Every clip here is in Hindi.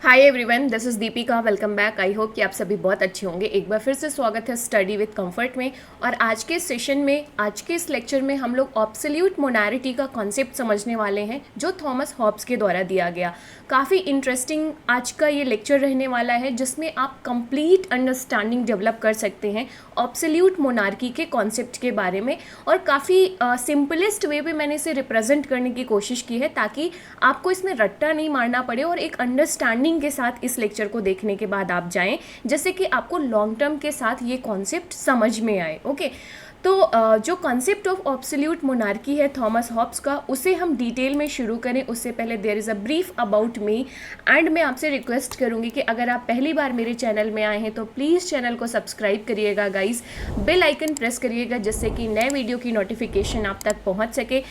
Hi everyone, this is Deepika. Welcome back. I hope कि आप सभी बहुत अच्छे होंगे। एक बार फिर से स्वागत है स्टडी विद कंफर्ट में। और आज के सेशन में, आज के इस लेक्चर में हम लोग ऑब्सोल्यूट मोनारिटी का कॉन्सेप्ट समझने वाले हैं जो थॉमस हॉब्स के द्वारा दिया गया। काफ़ी इंटरेस्टिंग आज का ये लेक्चर रहने वाला है जिसमें आप कंप्लीट अंडरस्टैंडिंग डेवलप कर सकते हैं ऑब्सोल्यूट मोनार्की के कॉन्सेप्ट के बारे में। और काफ़ी सिंपलेस्ट वे पे मैंने इसे रिप्रेजेंट करने की कोशिश की है ताकि आपको इसमें रट्टा नहीं मारना पड़े और एक अंडरस्टैंडिंग के साथ इस लेक्चर को देखने के बाद आप जाएं, जैसे कि आपको लॉन्ग टर्म के साथ ये कॉन्सेप्ट समझ में आए। ओके, तो जो कॉन्सेप्ट ऑफ ऑब्सोल्यूट मोनार्की है थॉमस हॉब्स का, उसे हम डिटेल में शुरू करें उससे पहले there is a brief about me. And मैं आपसे रिक्वेस्ट करूंगी कि अगर आप पहली बार मेरे चैनल में आए हैं तो प्लीज़ चैनल को सब्सक्राइब करिएगा गाइस, बेल आइकन प्रेस करिएगा जिससे कि नए वीडियो की नोटिफिकेशन आप तक पहुंच सके।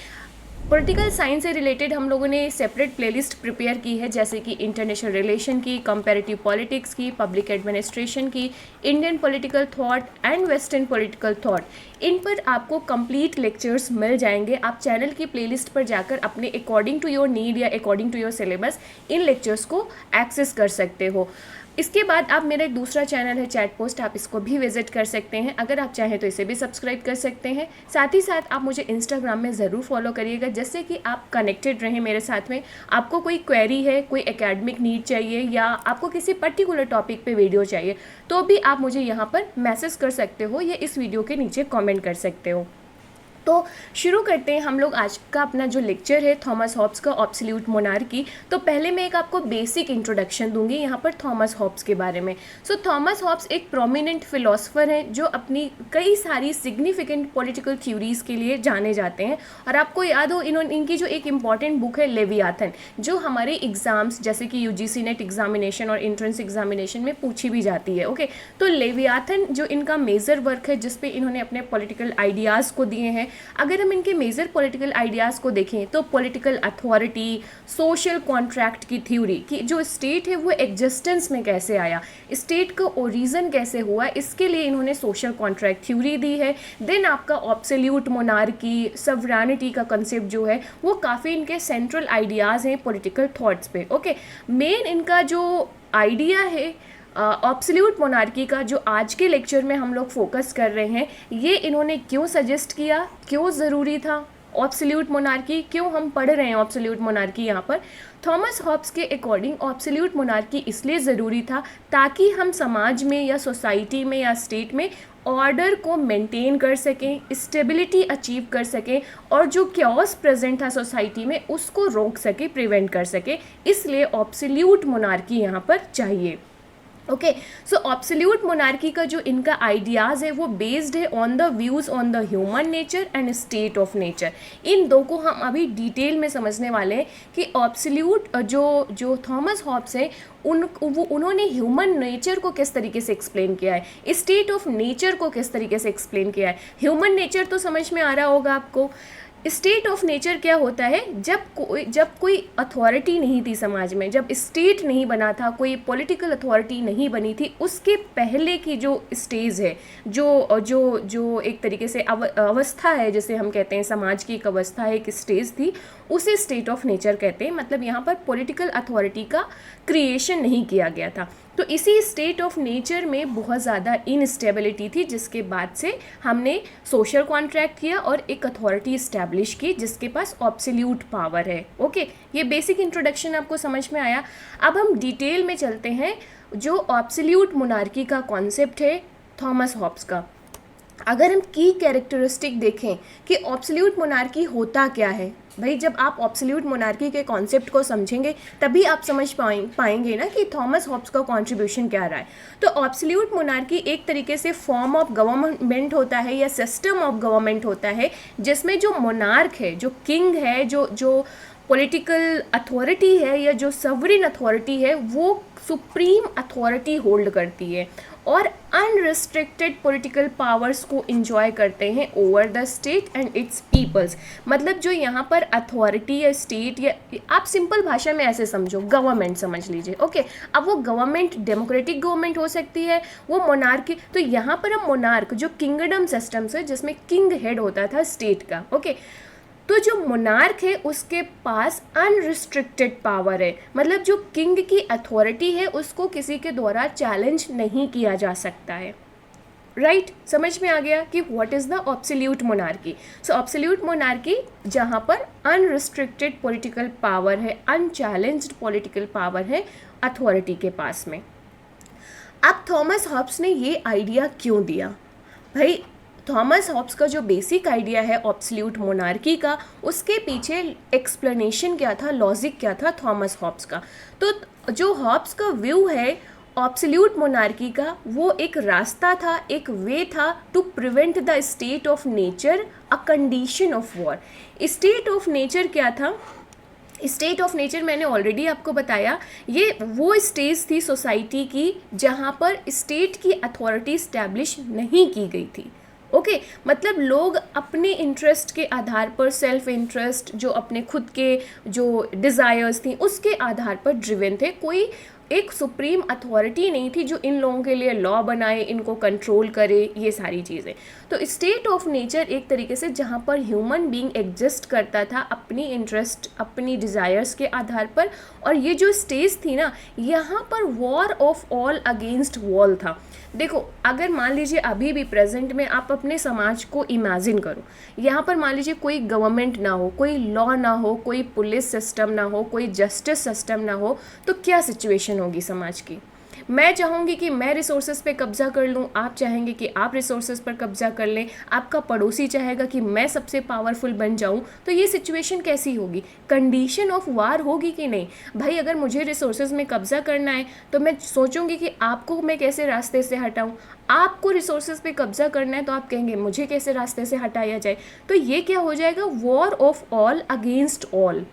पॉलिटिकल साइंस से रिलेटेड हम लोगों ने सेपरेट प्लेलिस्ट प्रिपेयर की है, जैसे कि इंटरनेशनल रिलेशन की, कंपैरेटिव पॉलिटिक्स की, पब्लिक एडमिनिस्ट्रेशन की, Indian political thought and western political thought. इन पर आपको कंप्लीट लेक्चर्स मिल जाएंगे। आप चैनल की प्लेलिस्ट पर जाकर अपने अकॉर्डिंग टू योर नीड या अकॉर्डिंग टू योर सिलेबस इन लेक्चर्स को एक्सेस कर सकते हो। इसके बाद आप मेरा एक दूसरा चैनल है चैट पोस्ट, आप इसको भी विजिट कर सकते हैं। अगर आप चाहें तो इसे भी सब्सक्राइब कर सकते हैं। साथ ही साथ आप मुझे इंस्टाग्राम में ज़रूर फॉलो करिएगा जिससे कि आप कनेक्टेड रहें मेरे साथ में। आपको कोई क्वेरी है, कोई एकेडमिक नीड चाहिए या आपको किसी पर्टिकुलर टॉपिक पे वीडियो चाहिए तो भी आप मुझे यहाँ पर मैसेज कर सकते हो या इस वीडियो के नीचे कॉमेंट कर सकते हो। तो शुरू करते हैं हम लोग आज का अपना जो लेक्चर है थॉमस हॉब्स का ऑब्सोल्यूट मोनार्की। तो पहले मैं एक आपको बेसिक इंट्रोडक्शन दूंगी यहाँ पर थॉमस हॉब्स के बारे में। सो थॉमस हॉब्स एक प्रोमिनेंट फिलोसफर हैं जो अपनी कई सारी सिग्निफिकेंट पॉलिटिकल थ्योरीज के लिए जाने जाते हैं। और आपको याद हो इनकी जो एक इंपॉर्टेंट बुक है लेवियाथन, जो हमारे एग्जाम्स जैसे कि यूजीसी नेट एग्जामिनेशन और एंट्रेंस एग्जामिनेशन में पूछी भी जाती है। ओके, तो लेवियाथन जो इनका मेजर वर्क है जिसपे इन्होंने अपने पॉलिटिकल आइडियाज़ को दिए हैं। अगर हम इनके मेजर पॉलिटिकल आइडियाज़ को देखें तो पॉलिटिकल अथॉरिटी, सोशल कॉन्ट्रैक्ट की थ्योरी कि जो स्टेट है वो एग्जिस्टेंस में कैसे आया, स्टेट का ओरिजिन कैसे हुआ, इसके लिए इन्होंने सोशल कॉन्ट्रैक्ट थ्योरी दी है। देन आपका ऑब्सोल्यूट मोनार्की, सवरनिटी का कंसेप्ट जो है वो काफ़ी इनके सेंट्रल आइडियाज़ हैं पॉलिटिकल थॉट्स पे। ओके, मेन इनका जो आइडिया है ऑब्सोल्यूट मोनार्की का जो आज के लेक्चर में हम लोग फोकस कर रहे हैं, ये इन्होंने क्यों सजेस्ट किया, क्यों ज़रूरी था ऑब्सोल्यूट मोनार्की, क्यों हम पढ़ रहे हैं ऑब्सोल्यूट मोनार्की यहाँ पर। थॉमस हॉब्स के अकॉर्डिंग ऑब्सोल्यूट मोनार्की इसलिए ज़रूरी था ताकि हम समाज में या सोसाइटी में या स्टेट में ऑर्डर को मेंटेन कर सकें, स्टेबिलिटी अचीव कर सकें और जो क्योस प्रेजेंट था सोसाइटी में उसको रोक सके, प्रिवेंट कर सके। इसलिए ऑब्सोल्यूट मोनार्की यहाँ पर चाहिए। ओके, सो ऑब्सोल्यूट मोनार्की का जो इनका आइडियाज़ है वो बेस्ड है on the views on the human nature and state of nature. इन दो को हम अभी डिटेल में समझने वाले हैं कि ऑब्सोल्यूट जो थॉमस हॉब्स है उन्होंने ह्यूमन नेचर को किस तरीके से एक्सप्लेन किया है, स्टेट ऑफ नेचर को किस तरीके से एक्सप्लेन किया है। ह्यूमन नेचर तो समझ में आ रहा होगा आपको। स्टेट ऑफ नेचर क्या होता है, जब कोई अथॉरिटी नहीं थी समाज में, जब स्टेट नहीं बना था, कोई पॉलिटिकल अथॉरिटी नहीं बनी थी, उसके पहले की जो स्टेज है, जो जो जो एक तरीके से अवस्था है, जैसे हम कहते हैं समाज की एक अवस्था है, एक स्टेज थी, उसे स्टेट ऑफ नेचर कहते हैं। मतलब यहाँ पर पॉलिटिकल अथॉरिटी का क्रिएशन नहीं किया गया था। तो इसी स्टेट ऑफ नेचर में बहुत ज़्यादा इनस्टेबिलिटी थी, जिसके बाद से हमने सोशल कॉन्ट्रैक्ट किया और एक अथॉरिटी इस्टेब्लिश की जिसके पास ऑब्सोल्यूट पावर है। ओके, ये बेसिक इंट्रोडक्शन आपको समझ में आया। अब हम डिटेल में चलते हैं। जो ऑब्सोल्यूट मोनार्की का कॉन्सेप्ट है थॉमस हॉब्स का, अगर हम की कैरेक्टरिस्टिक देखें कि ऑब्सोल्यूट मोनार्की होता क्या है, भाई जब आप ऑब्सोल्यूट मोनार्की के कॉन्सेप्ट को समझेंगे तभी आप समझ पाएंगे ना कि थॉमस हॉब्स का कंट्रीब्यूशन क्या रहा है। तो ऑब्सोल्यूट मोनार्की एक तरीके से फॉर्म ऑफ गवर्नमेंट होता है या सिस्टम ऑफ गवर्नमेंट होता है जिसमें जो मोनार्क है, जो किंग है, जो पॉलिटिकल अथॉरिटी है या जो सवरिन अथॉरिटी है, वो सुप्रीम अथॉरिटी होल्ड करती है और अनरिस्ट्रिक्टेड पॉलिटिकल पावर्स को इंजॉय करते हैं over the state and its peoples. मतलब जो यहाँ पर अथॉरिटी या स्टेट, या आप सिंपल भाषा में ऐसे समझो, गवर्नमेंट समझ लीजिए। ओके, अब वो गवर्नमेंट डेमोक्रेटिक गवर्नमेंट हो सकती है, वो मोनार्की, तो यहाँ पर हम मोनार्क जो किंगडम सिस्टम्स है जिसमें किंग हेड होता था स्टेट का। ओके, तो जो मोनार्क है उसके पास अनरिस्ट्रिक्टेड पावर है, मतलब जो किंग की अथॉरिटी है उसको किसी के द्वारा चैलेंज नहीं किया जा सकता है। राइट समझ में आ गया कि what is the absolute monarchy. So absolute monarchy जहाँ पर अनरिस्ट्रिक्टेड पॉलिटिकल पावर है, अनचैलेंज्ड पॉलिटिकल पावर है अथॉरिटी के पास में। अब थॉमस हॉब्स ने ये आइडिया क्यों दिया? भाई थॉमस हॉब्स का जो बेसिक आइडिया है ऑब्सोल्यूट मोनार्की का, उसके पीछे एक्सप्लेनेशन क्या था, लॉजिक क्या था थॉमस हॉब्स का। तो जो हॉब्स का व्यू है ऑब्सोल्यूट मोनार्की का, वो एक रास्ता था, एक वे था to prevent the state of nature a condition of war. State of nature क्या था? स्टेट ऑफ नेचर मैंने ऑलरेडी आपको बताया, ये वो स्टेज थी सोसाइटी की जहाँ पर स्टेट की अथॉरिटी इस्टेब्लिश नहीं की गई थी। ओके मतलब लोग अपने इंटरेस्ट के आधार पर, सेल्फ इंटरेस्ट, जो अपने खुद के जो डिज़ायर्स थी उसके आधार पर ड्रिवन थे। कोई एक सुप्रीम अथॉरिटी नहीं थी जो इन लोगों के लिए लॉ बनाए, इनको कंट्रोल करे, ये सारी चीज़ें। तो स्टेट ऑफ नेचर एक तरीके से जहाँ पर ह्यूमन बीइंग एग्जिस्ट करता था अपनी इंटरेस्ट, अपनी डिज़ायर्स के आधार पर। और ये जो स्टेज थी ना, यहाँ पर war of all against wall था। देखो अगर मान लीजिए अभी भी प्रेजेंट में आप अपने समाज को इमेजिन करो, यहाँ पर मान लीजिए कोई गवर्नमेंट ना हो, कोई लॉ ना हो, कोई पुलिस सिस्टम ना हो, कोई जस्टिस सिस्टम ना हो, तो क्या सिचुएशन होगी समाज की? मैं चाहूँगी कि मैं रिसोर्सेज पे कब्जा कर लूँ, आप चाहेंगे कि आप रिसोर्सेज पर कब्जा कर लें, आपका पड़ोसी चाहेगा कि मैं सबसे पावरफुल बन जाऊँ, तो ये सिचुएशन कैसी होगी? कंडीशन ऑफ वार होगी कि नहीं? भाई अगर मुझे रिसोर्सेज में कब्जा करना है तो मैं सोचूंगी कि आपको मैं कैसे रास्ते से हटाऊँ, आपको रिसोर्सेज पे कब्जा करना है तो आप कहेंगे मुझे कैसे रास्ते से हटाया जाए। तो ये क्या हो जाएगा? War of all against all.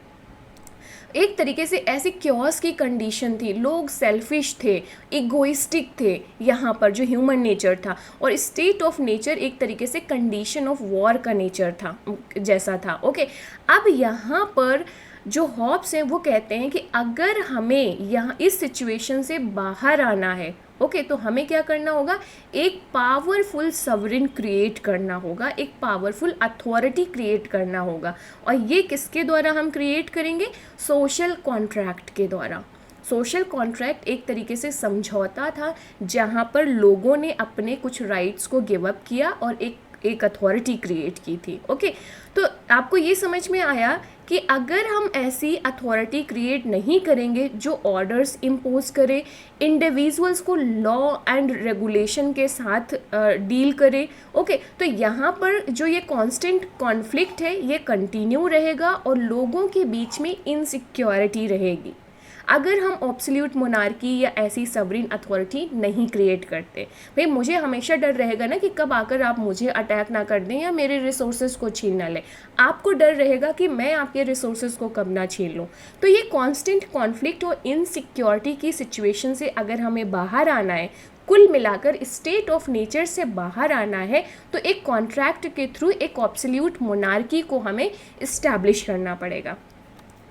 एक तरीके से ऐसी क्योस की कंडीशन थी, लोग सेल्फिश थे, इगोइस्टिक थे यहाँ पर जो ह्यूमन नेचर था। और स्टेट ऑफ नेचर एक तरीके से कंडीशन ऑफ वॉर का नेचर था, जैसा था। ओके अब यहाँ पर जो हॉब्स हैं वो कहते हैं कि अगर हमें यहाँ इस सिचुएशन से बाहर आना है, ओके तो हमें क्या करना होगा? एक पावरफुल सवरिन क्रिएट करना होगा, एक पावरफुल अथॉरिटी क्रिएट करना होगा। और ये किसके द्वारा हम क्रिएट करेंगे? सोशल कॉन्ट्रैक्ट के द्वारा। सोशल कॉन्ट्रैक्ट एक तरीके से समझौता था जहाँ पर लोगों ने अपने कुछ राइट्स को गिव अप किया और एक अथॉरिटी क्रिएट की थी। ओके तो आपको ये समझ में आया कि अगर हम ऐसी अथॉरिटी क्रिएट नहीं करेंगे जो ऑर्डर्स इम्पोज करे, इंडिविजुअल्स को लॉ एंड रेगुलेशन के साथ डील करे, ओके तो यहाँ पर जो ये कांस्टेंट कॉन्फ्लिक्ट है ये कंटिन्यू रहेगा और लोगों के बीच में इनसिक्योरिटी रहेगी अगर हम ऑब्सोल्यूट मोनार्की या ऐसी सवरिन अथॉरिटी नहीं क्रिएट करते। भाई मुझे हमेशा डर रहेगा ना कि कब आकर आप मुझे अटैक ना कर दें या मेरे रिसोर्सेज को छीन ना लें, आपको डर रहेगा कि मैं आपके रिसोर्सेज को कब ना छीन लूँ। तो ये कांस्टेंट कॉन्फ्लिक्ट और इनसिक्योरिटी की सिचुएशन से अगर हमें बाहर आना है, कुल मिलाकर स्टेट ऑफ नेचर से बाहर आना है, तो एक कॉन्ट्रैक्ट के थ्रू एक ऑब्सोल्यूट मोनार्की को हमें इस्टेब्लिश करना पड़ेगा।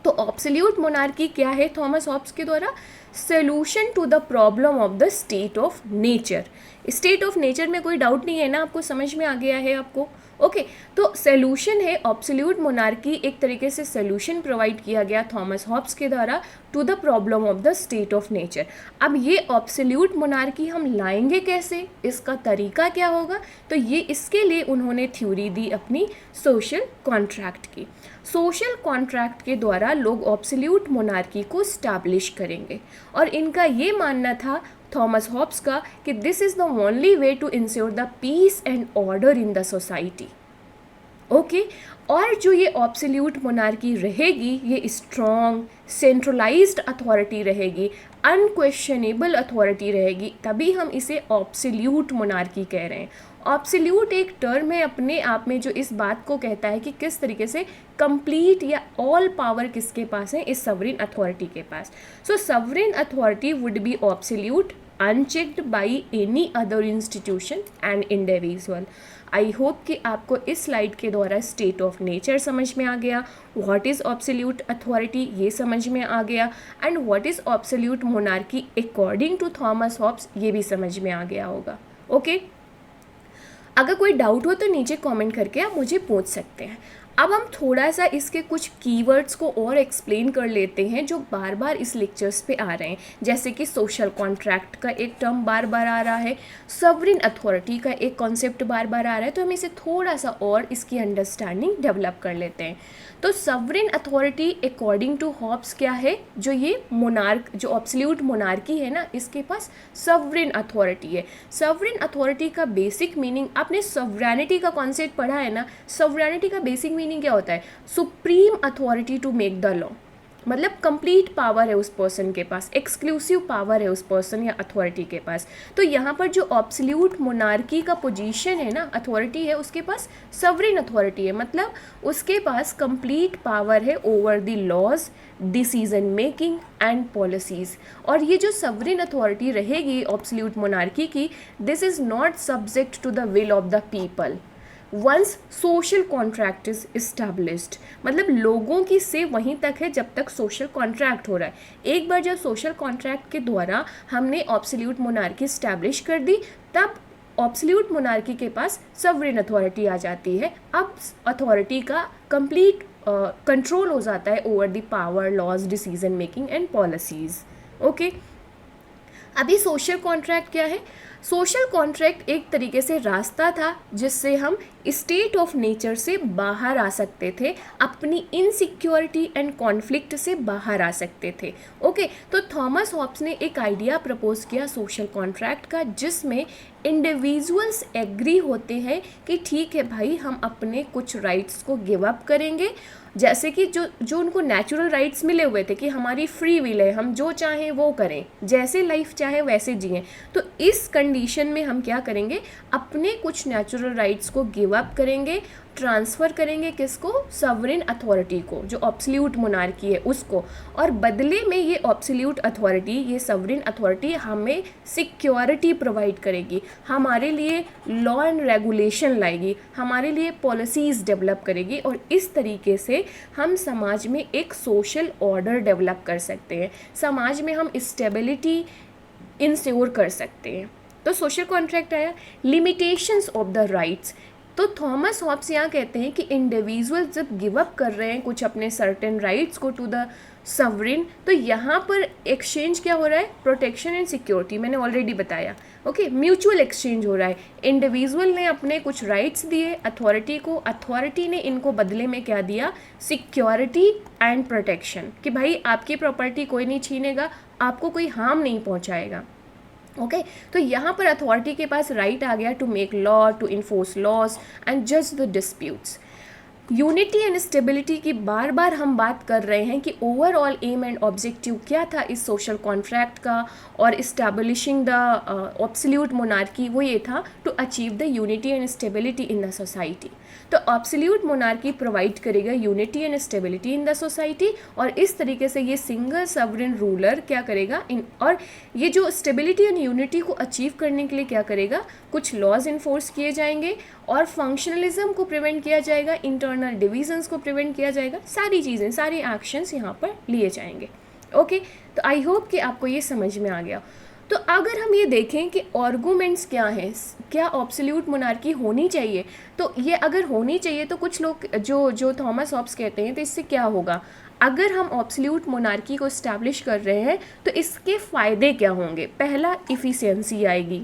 तो ऑब्सोल्यूट मोनार्की क्या है थॉमस हॉब्स के द्वारा? Solution to the problem of the state of nature. State of nature में कोई डाउट नहीं है ना, आपको समझ में आ गया है आपको? ओके तो सोल्यूशन है ऑब्सोल्यूट मोनार्की, एक तरीके से सोल्यूशन प्रोवाइड किया गया थॉमस हॉब्स के द्वारा to the problem of the state of nature. अब ये ऑब्सोल्यूट मोनार्की हम लाएंगे कैसे, इसका तरीका क्या होगा? तो ये इसके लिए उन्होंने थ्योरी दी अपनी सोशल कॉन्ट्रैक्ट की। सोशल कॉन्ट्रैक्ट के द्वारा लोग ऑब्सोल्यूट मोनार्की को स्टैब्लिश करेंगे और इनका ये मानना था थॉमस हॉब्स का कि this is the only way to ensure the peace and order in the society. Okay और जो ये ऑब्सोल्यूट मोनार्की रहेगी ये स्ट्रॉन्ग सेंट्रलाइज्ड अथॉरिटी रहेगी, अनक्वेश्चनेबल अथॉरिटी रहेगी, तभी हम इसे ऑब्सोल्यूट मोनार्की कह रहे हैं। ऑब्सोल्यूट एक टर्म है अपने आप में जो इस बात को कहता है कि किस तरीके से कंप्लीट या ऑल पावर किसके पास है, इस सवरिन अथॉरिटी के पास। So sovereign authority would be absolute unchecked by any other institution and individual. I hope कि आपको इस स्लाइड के द्वारा स्टेट ऑफ नेचर समझ में आ गया, व्हाट इज़ ऑब्सोल्यूट अथॉरिटी ये समझ में आ गया, and what is absolute monarchy according to Thomas Hobbes ये भी समझ में आ गया होगा। ओके अगर कोई डाउट हो तो नीचे कमेंट करके आप मुझे पूछ सकते हैं। अब हम थोड़ा सा इसके कुछ कीवर्ड्स को और एक्सप्लेन कर लेते हैं जो बार बार इस लेक्चर्स पे आ रहे हैं, जैसे कि सोशल कॉन्ट्रैक्ट का एक टर्म बार बार आ रहा है, सॉवरेन अथॉरिटी का एक कॉन्सेप्ट बार बार आ रहा है, तो हम इसे थोड़ा सा और इसकी अंडरस्टैंडिंग डेवलप कर लेते हैं। तो sovereign authority according to Hobbes क्या है, जो ये मोनार्क, जो एब्सोल्यूट मोनार्की है ना, इसके पास सॉवरेन अथॉरिटी है। सॉवरेन अथॉरिटी का बेसिक मीनिंग, आपने सॉवरेनिटी का कॉन्सेप्ट पढ़ा है ना, सॉवरेनिटी का बेसिक मीनिंग क्या होता है, supreme authority to make the law, मतलब कंप्लीट पावर है उस पर्सन के पास, एक्सक्लूसिव पावर है उस पर्सन या अथॉरिटी के पास। तो यहाँ पर जो एब्सोल्यूट मोनार्की का पोजीशन है ना, अथॉरिटी है, उसके पास सॉवरेन अथॉरिटी है, मतलब उसके पास कंप्लीट पावर है over the laws, decision making and policies. और ये जो सॉवरेन अथॉरिटी रहेगी एब्सोल्यूट मोनार्की की, this is not subject to the will of the people once social contract is established, मतलब लोगों की से वहीं तक है जब तक सोशल कॉन्ट्रैक्ट हो रहा है। एक बार जब सोशल कॉन्ट्रैक्ट के द्वारा हमने एब्सोल्यूट मोनार्की इस्टेब्लिश कर दी, तब एब्सोल्यूट मोनार्की के पास सॉवरेन अथॉरिटी आ जाती है। अब अथॉरिटी का कंप्लीट कंट्रोल हो जाता है over the power, laws, decision making and policies. Okay, अभी सोशल कॉन्ट्रैक्ट क्या है? सोशल कॉन्ट्रैक्ट एक तरीके से रास्ता था जिससे हम स्टेट ऑफ नेचर से बाहर आ सकते थे, अपनी इनसिक्योरिटी एंड कॉन्फ्लिक्ट से बाहर आ सकते थे। ओके, तो थॉमस हॉब्स ने एक आइडिया प्रपोज किया सोशल कॉन्ट्रैक्ट का, जिसमें इंडिविजुअल्स एग्री होते हैं कि ठीक है भाई, हम अपने कुछ राइट्स को गिव अप करेंगे, जैसे कि जो उनको नेचुरल राइट्स मिले हुए थे कि हमारी फ्री विल है, हम जो चाहें वो करें, जैसे लाइफ चाहे वैसे जिएं। तो इस कंडीशन में हम क्या करेंगे, अपने कुछ नेचुरल राइट्स को गिव अप करेंगे, ट्रांसफ़र करेंगे किसको, सॉवरेन अथॉरिटी को, जो एब्सोल्यूट मोनार्की है उसको, और बदले में ये एब्सोल्यूट अथॉरिटी, ये सॉवरेन अथॉरिटी हमें सिक्योरिटी प्रोवाइड करेगी, हमारे लिए लॉ एंड रेगुलेशन लाएगी, हमारे लिए पॉलिसीज़ डेवलप करेगी, और इस तरीके से हम समाज में एक सोशल ऑर्डर डेवलप कर सकते हैं, समाज में हम स्टेबिलिटी इंश्योर कर सकते हैं। तो सोशल कॉन्ट्रैक्ट आया। लिमिटेशंस ऑफ द राइट्स, तो थॉमस हॉब्स यहाँ कहते हैं कि इंडिविजुअल जब गिव अप कर रहे हैं कुछ अपने सर्टेन राइट्स को टू द सॉवरेन, तो यहाँ पर एक्सचेंज क्या हो रहा है, प्रोटेक्शन एंड सिक्योरिटी, मैंने ऑलरेडी बताया। ओके, म्यूचुअल एक्सचेंज हो रहा है, इंडिविजुअल ने अपने कुछ राइट्स दिए अथॉरिटी को, अथॉरिटी ने इनको बदले में क्या दिया, सिक्योरिटी एंड प्रोटेक्शन, कि भाई आपकी प्रॉपर्टी कोई नहीं छीनेगा, आपको कोई हार्म नहीं पहुँचाएगा। ओके, तो यहाँ पर अथॉरिटी के पास राइट आ गया to make law, to enforce laws and जज the disputes. Unity and stability की बार बार हम बात कर रहे हैं कि ओवरऑल एम एंड ऑब्जेक्टिव क्या था इस सोशल कॉन्ट्रैक्ट का और इस्टेब्लिशिंग द एब्सोल्यूट मोनार्की, वो ये था to achieve the unity and stability in the society. तो एब्सोल्यूट मोनार्की प्रोवाइड करेगा unity and stability in the society, और इस तरीके से ये सिंगल सॉवरेन रूलर क्या करेगा और ये जो स्टेबिलिटी एंड यूनिटी को अचीव करने के लिए क्या करेगा, कुछ लॉज इन्फोर्स किए जाएंगे और फंक्शनलिज्म को प्रिवेंट किया जाएगा, इंटरनल डिविजन्स को प्रिवेंट किया जाएगा, सारी चीज़ें, सारे एक्शंस यहाँ पर लिए जाएंगे। ओके, तो आई होप कि आपको ये समझ में आ गया। तो अगर हम ये देखें कि आर्गूमेंट्स क्या हैं, क्या एब्सोल्यूट मोनार्की होनी चाहिए, तो ये अगर होनी चाहिए तो कुछ लोग जो थॉमस हॉब्स कहते हैं, तो इससे क्या होगा, अगर हम एब्सोल्यूट मोनार्की को इस्टेब्लिश कर रहे हैं तो इसके फ़ायदे क्या होंगे। पहला, इफ़िशियंसी आएगी,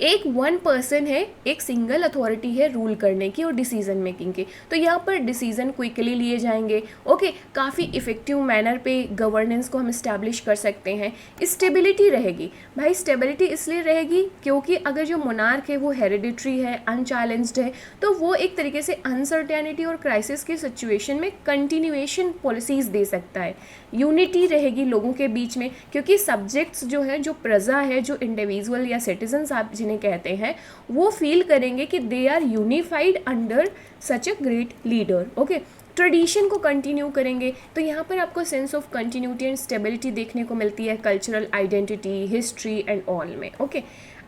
एक वन पर्सन है, एक सिंगल अथॉरिटी है रूल करने की और डिसीजन मेकिंग की, तो यहाँ पर डिसीजन क्विकली लिए जाएंगे। ओके, काफ़ी इफ़ेक्टिव मैनर पे गवर्नेंस को हम इस्टेब्लिश कर सकते हैं। स्टेबिलिटी रहेगी, भाई स्टेबिलिटी इसलिए रहेगी क्योंकि अगर जो मोनार्क है वो हेरिडिटरी है, अनचैलेंज्ड है, तो वो एक तरीके से अनसर्टेनिटी और क्राइसिस की सिचुएशन में कंटिन्यूएशन पॉलिसीज़ दे सकता है। यूनिटी रहेगी लोगों के बीच में, क्योंकि सब्जेक्ट्स जो है, जो प्रजा है, जो इंडिविजुअल या सिटीजन्स आप जिन्हें कहते हैं, वो फील करेंगे कि they are unified under such a great leader. Okay, tradition को कंटिन्यू करेंगे, तो यहाँ पर आपको sense of continuity and stability देखने को मिलती है, cultural identity, history and all में। ओके,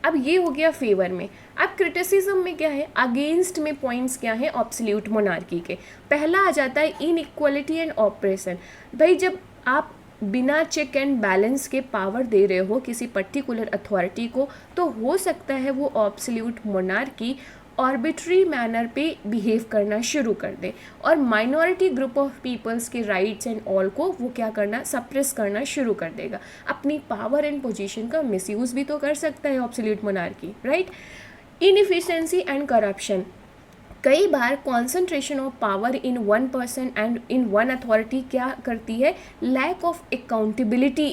अब ये हो गया फेवर में। अब क्रिटिसिज्म में क्या है, अगेंस्ट में पॉइंट्स क्या है एब्सोल्यूट मोनार्की के। पहला आ जाता है इनइक्वालिटी एंड ऑपरेशन। भाई जब आप बिना चेक एंड बैलेंस के पावर दे रहे हो किसी पर्टिकुलर अथॉरिटी को, तो हो सकता है वो एब्सोल्यूट मोनार्की आर्बिट्री मैनर पे बिहेव करना शुरू कर दे और माइनॉरिटी ग्रुप ऑफ पीपल्स के राइट्स एंड ऑल को वो क्या करना, सप्रेस करना शुरू कर देगा। अपनी पावर एंड पोजीशन का मिसयूज़ भी तो कर सकता है absolute monarchy, right. Inefficiency and corruption, कई बार concentration of power in one person and in one authority क्या करती है, लैक ऑफ अकाउंटेबिलिटी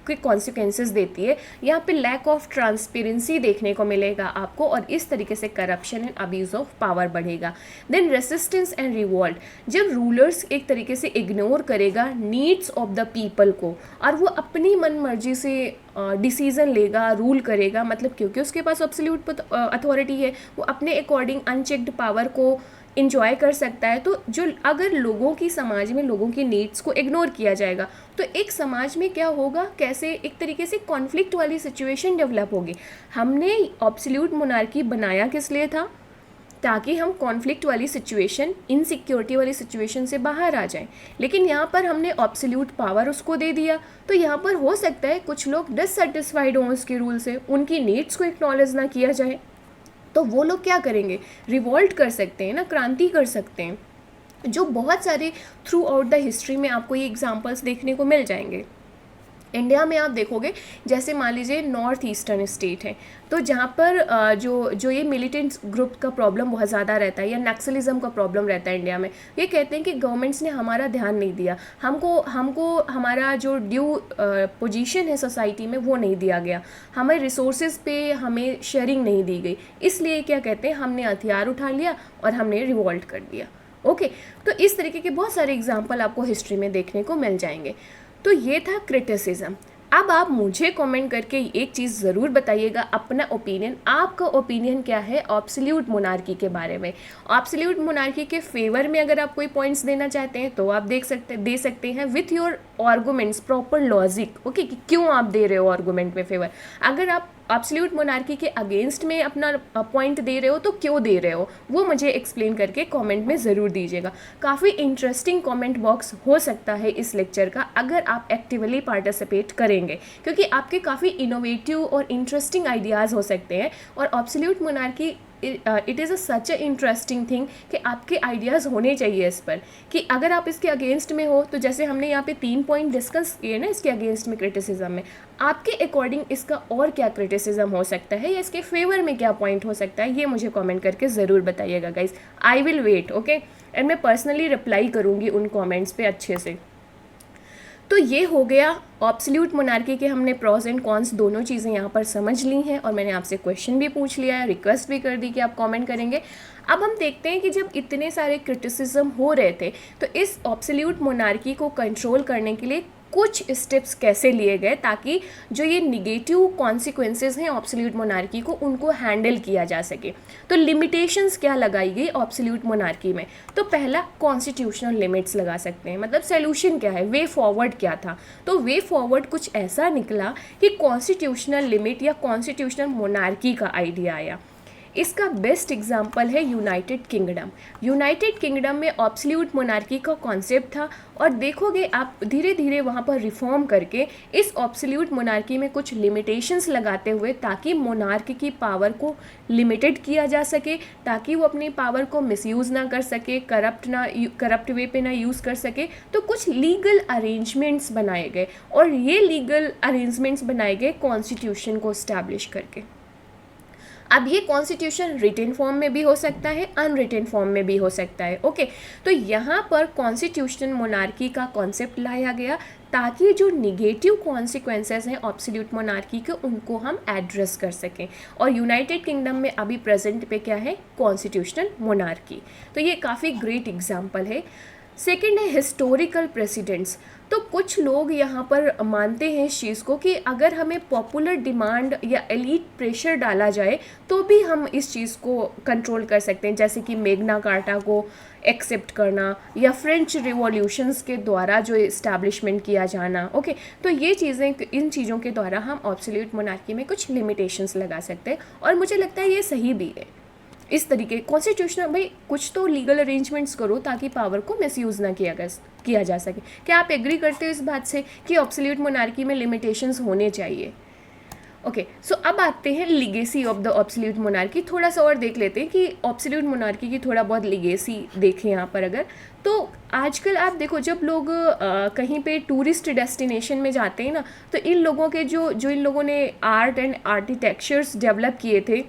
के कॉन्सिक्वेंसेस देती है। यहाँ पे लैक ऑफ ट्रांसपेरेंसी देखने को मिलेगा आपको और इस तरीके से corruption and abuse of power बढ़ेगा। देन रेसिस्टेंस एंड रिवॉल्ट, जब रूलर्स एक तरीके से इग्नोर करेगा नीड्स ऑफ द पीपल को और वो अपनी मन मर्जी से डिसीजन लेगा, रूल करेगा, मतलब क्योंकि उसके पास एब्सोल्यूट अथॉरिटी है, वो अपने अकॉर्डिंग अनचेक्ड पावर को इंजॉय कर सकता है। तो जो अगर लोगों की, समाज में लोगों की नीड्स को इग्नोर किया जाएगा तो एक समाज में क्या होगा, कैसे एक तरीके से कॉन्फ्लिक्ट वाली सिचुएशन डेवलप होगी। हमने एब्सोल्यूट मोनार्की बनाया किस लिए था, ताकि हम कॉन्फ्लिक्ट वाली सिचुएशन, इनसिक्योरिटी वाली सिचुएशन से बाहर आ जाएं। लेकिन यहाँ पर हमने एब्सोल्यूट पावर उसको दे दिया, तो यहाँ पर हो सकता है कुछ लोग डिससेटिस्फाइड हों उसके रूल से, उनकी नीड्स को एक्नॉलेज ना किया जाए, तो वो लोग क्या करेंगे, रिवॉल्ट कर सकते हैं ना, क्रांति कर सकते हैं, जो बहुत सारे थ्रू आउट द हिस्ट्री में आपको ये एग्जांपल्स देखने को मिल जाएंगे। इंडिया में आप देखोगे, जैसे मान लीजिए नॉर्थ ईस्टर्न स्टेट है, तो जहाँ पर जो ये मिलिटेंट ग्रुप का प्रॉब्लम बहुत ज़्यादा रहता है या नक्सलिज्म का प्रॉब्लम रहता है इंडिया में, ये कहते हैं कि गवर्नमेंट्स ने हमारा ध्यान नहीं दिया, हमको हमारा जो ड्यू पोजीशन है सोसाइटी में वो नहीं दिया गया, हमें रिसोर्सेज पे हमें शेयरिंग नहीं दी गई, इसलिए क्या कहते हैं, हमने हथियार उठा लिया और हमने रिवॉल्ट कर दिया। ओके, तो इस तरीके के बहुत सारे एग्जाम्पल आपको हिस्ट्री में देखने को मिल जाएंगे। तो ये था क्रिटिसिज्म। अब आप मुझे कमेंट करके एक चीज़ ज़रूर बताइएगा, अपना ओपिनियन, आपका ओपिनियन क्या है एब्सोल्यूट मोनार्की के बारे में। एब्सोल्यूट मोनार्की के फेवर में अगर आप कोई पॉइंट्स देना चाहते हैं तो आप दे सकते हैं with your arguments, proper logic, okay, कि क्यों आप दे रहे हो आर्गूमेंट में फेवर। अगर आप एब्सोल्यूट मोनार्की के अगेंस्ट में अपना पॉइंट दे रहे हो तो क्यों दे रहे हो, वो मुझे एक्सप्लेन करके कमेंट में ज़रूर दीजिएगा। काफ़ी इंटरेस्टिंग कमेंट बॉक्स हो सकता है इस लेक्चर का अगर आप एक्टिवली पार्टिसिपेट करेंगे, क्योंकि आपके काफ़ी इनोवेटिव और इंटरेस्टिंग आइडियाज़ हो सकते हैं। और absolute monarchy it is such a interesting thing कि आपके आइडियाज़ होने चाहिए इस पर, कि अगर आप इसके अगेंस्ट में हो तो जैसे हमने यहाँ पे 3 पॉइंट डिस्कस किए ना इसके अगेंस्ट में क्रिटिसिज्म में, आपके अकॉर्डिंग इसका और क्या क्रिटिसिज्म हो सकता है या इसके फेवर में क्या पॉइंट हो सकता है, ये मुझे कमेंट करके ज़रूर बताइएगा guys. I will wait, okay, and मैं पर्सनली रिप्लाई करूँगी उन कॉमेंट्स पे अच्छे से। तो ये हो गया एब्सोल्यूट मोनार्की के, हमने प्रॉस एंड कॉन्स दोनों चीज़ें यहाँ पर समझ ली हैं और मैंने आपसे क्वेश्चन भी पूछ लिया है, रिक्वेस्ट भी कर दी कि आप कमेंट करेंगे। अब हम देखते हैं कि जब इतने सारे क्रिटिसिज्म हो रहे थे तो इस एब्सोल्यूट मोनार्की को कंट्रोल करने के लिए कुछ स्टेप्स कैसे लिए गए ताकि जो ये निगेटिव कॉन्सिक्वेंसेस हैं एब्सोल्यूट मोनार्की को, उनको हैंडल किया जा सके। तो लिमिटेशंस क्या लगाई गई एब्सोल्यूट मोनार्की में, तो पहला कॉन्स्टिट्यूशनल लिमिट्स लगा सकते हैं। मतलब सोल्यूशन क्या है, वे फॉरवर्ड क्या था, तो वे फॉरवर्ड कुछ ऐसा निकला कि कॉन्स्टिट्यूशनल लिमिट या कॉन्स्टिट्यूशनल मोनार्की का आइडिया आया। इसका बेस्ट एग्जाम्पल है यूनाइटेड किंगडम। यूनाइटेड किंगडम में एब्सोल्यूट मोनार्की का कॉन्सेप्ट था और देखोगे आप धीरे धीरे वहाँ पर रिफॉर्म करके इस एब्सोल्यूट मोनार्की में कुछ लिमिटेशंस लगाते हुए ताकि मोनार्क की पावर को लिमिटेड किया जा सके, ताकि वो अपनी पावर को मिसयूज़ ना कर सके, करप्ट वे पे ना यूज़ कर सके। तो कुछ लीगल अरेंजमेंट्स बनाए गए और ये लीगल अरेंजमेंट्स बनाए गए कॉन्स्टिट्यूशन को इस्टेब्लिश करके। अब ये कॉन्स्टिट्यूशन रिटन फॉर्म में भी हो सकता है, अनरिटन फॉर्म में भी हो सकता है, ओके। तो यहाँ पर कॉन्स्टिट्यूशनल मोनार्की का कॉन्सेप्ट लाया गया ताकि जो निगेटिव कॉन्सिक्वेंसेस हैं एब्सोल्यूट मोनार्की के, उनको हम एड्रेस कर सकें। और यूनाइटेड किंगडम में अभी प्रेजेंट पे क्या है, कॉन्स्टिट्यूशनल मोनार्की। तो ये काफ़ी ग्रेट एग्जाम्पल है। सेकेंड है हिस्टोरिकल प्रेसिडेंट्स। तो कुछ लोग यहाँ पर मानते हैं इस चीज़ को कि अगर हमें पॉपुलर डिमांड या एलीट प्रेशर डाला जाए तो भी हम इस चीज़ को कंट्रोल कर सकते हैं, जैसे कि मैग्ना कार्टा को एक्सेप्ट करना या फ्रेंच रिवॉल्यूशंस के द्वारा जो इस्टेब्लिशमेंट किया जाना, ओके। तो ये चीज़ें, इन चीज़ों के द्वारा हम एब्सोल्यूट मोनार्की में कुछ लिमिटेशंस लगा सकते हैं और मुझे लगता है ये सही भी है। इस तरीके कॉन्स्टिट्यूशनल, भाई कुछ तो लीगल अरेंजमेंट्स करो ताकि पावर को मिसयूज़ ना किया जा सके। क्या आप एग्री करते हो इस बात से कि एब्सोल्यूट मोनार्की में लिमिटेशंस होने चाहिए? ओके, सो अब आते हैं legacy of the absolute monarchy. थोड़ा सा और देख लेते हैं कि ऑब्सोल्यूट मोनार्की की थोड़ा बहुत लिगेसी देखें यहाँ पर अगर। तो आजकल आप देखो, जब लोग कहीं पे टूरिस्ट डेस्टिनेशन में जाते हैं ना, तो इन लोगों के जो इन लोगों ने आर्ट एंड आर्किटेक्चर्स डेवलप किए थे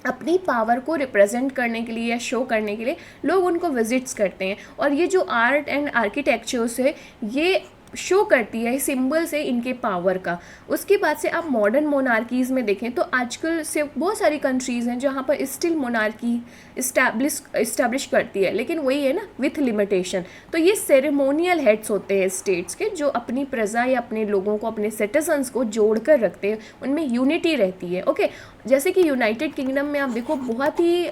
अपनी पावर को रिप्रेजेंट करने के लिए या शो करने के लिए, लोग उनको विजिट्स करते हैं। और ये जो आर्ट एंड आर्किटेक्चर्स है ये शो करती है, सिंबल्स है इनके पावर का। उसके बाद से आप मॉडर्न मोनार्कीज़ में देखें तो आजकल से बहुत सारी कंट्रीज़ हैं जहाँ पर स्टिल मोनार्की इस्टेब्लिश करती है, लेकिन वही है ना, विथ लिमिटेशन। तो ये सेरेमोनियल हेड्स होते हैं स्टेट्स के, जो अपनी प्रजा या अपने लोगों को, अपने सिटीजन्स को जोड़ कर रखते हैं, उनमें यूनिटी रहती है। ओके, जैसे कि यूनाइटेड किंगडम में आप देखो बहुत ही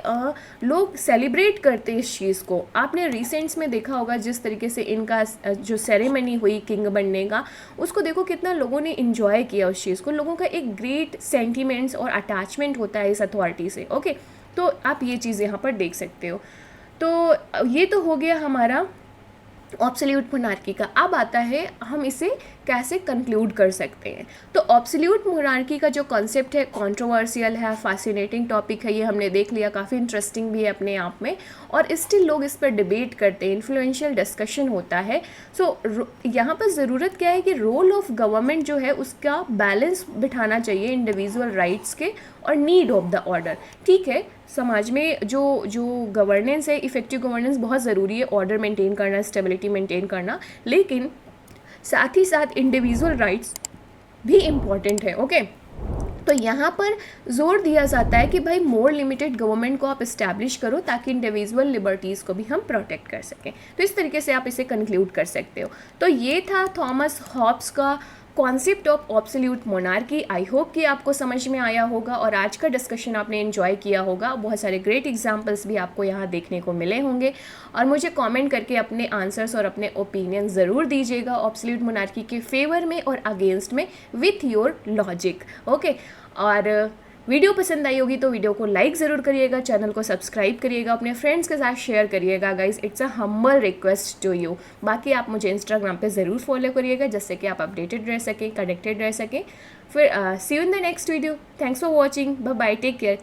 लोग सेलिब्रेट करते हैं इस चीज़ को। आपने रिसेंट्स में देखा होगा जिस तरीके से इनका जो सेरेमनी हुई किंग बनने का, उसको देखो कितना लोगों ने इन्जॉय किया उस चीज़ को। लोगों का एक ग्रेट सेंटीमेंट्स और अटैचमेंट होता है इस अथॉरिटी से। ओके, तो आप ये चीज़ यहाँ पर देख सकते हो। तो ये तो हो गया हमारा ऑब्सोल्यूट मोनार्की का। अब आता है हम इसे कैसे कंक्लूड कर सकते हैं। तो ऑब्सोल्यूट मोनार्की का जो कॉन्सेप्ट है कंट्रोवर्शियल है, फैसिनेटिंग टॉपिक है, ये हमने देख लिया, काफ़ी इंटरेस्टिंग भी है अपने आप में, और स्टिल लोग इस पर डिबेट करते हैं, इन्फ्लुएंशियल डिस्कशन होता है। सो यहाँ पर ज़रूरत क्या है कि रोल ऑफ गवर्नमेंट जो है उसका बैलेंस बिठाना चाहिए इंडिविजुअल राइट्स के और नीड ऑफ द ऑर्डर। ठीक है, समाज में जो गवर्नेंस है, इफेक्टिव गवर्नेंस बहुत ज़रूरी है, ऑर्डर मेंटेन करना, स्टेबिलिटी मेंटेन करना, लेकिन साथ ही साथ इंडिविजुअल राइट्स भी इम्पॉर्टेंट है। ओके, तो यहाँ पर जोर दिया जाता है कि भाई मोर लिमिटेड गवर्नमेंट को आप इस्टेब्लिश करो ताकि इंडिविजुअल लिबर्टीज़ को भी हम प्रोटेक्ट कर सकें। तो इस तरीके से आप इसे कंक्लूड कर सकते हो। तो ये था थॉमस हॉब्स का concept of absolute monarchy. I hope कि आपको समझ में आया होगा और आज का डिस्कशन आपने एंजॉय किया होगा। बहुत सारे ग्रेट एग्जांपल्स भी आपको यहाँ देखने को मिले होंगे, और मुझे कमेंट करके अपने आंसर्स और अपने ओपिनियन ज़रूर दीजिएगा ऑब्सोल्यूट मोनार्की के फेवर में और अगेंस्ट में विथ योर लॉजिक। ओके, और वीडियो पसंद आई होगी तो वीडियो को लाइक ज़रूर करिएगा, चैनल को सब्सक्राइब करिएगा, अपने फ्रेंड्स के साथ शेयर करिएगा guys, it's a humble request to you. बाकी आप मुझे इंस्टाग्राम पे ज़रूर फॉलो करिएगा जिससे कि आप अपडेटेड रह सकें, कनेक्टेड रह सकें। फिर see you in the next video. Thanks for watching, bye bye, take care.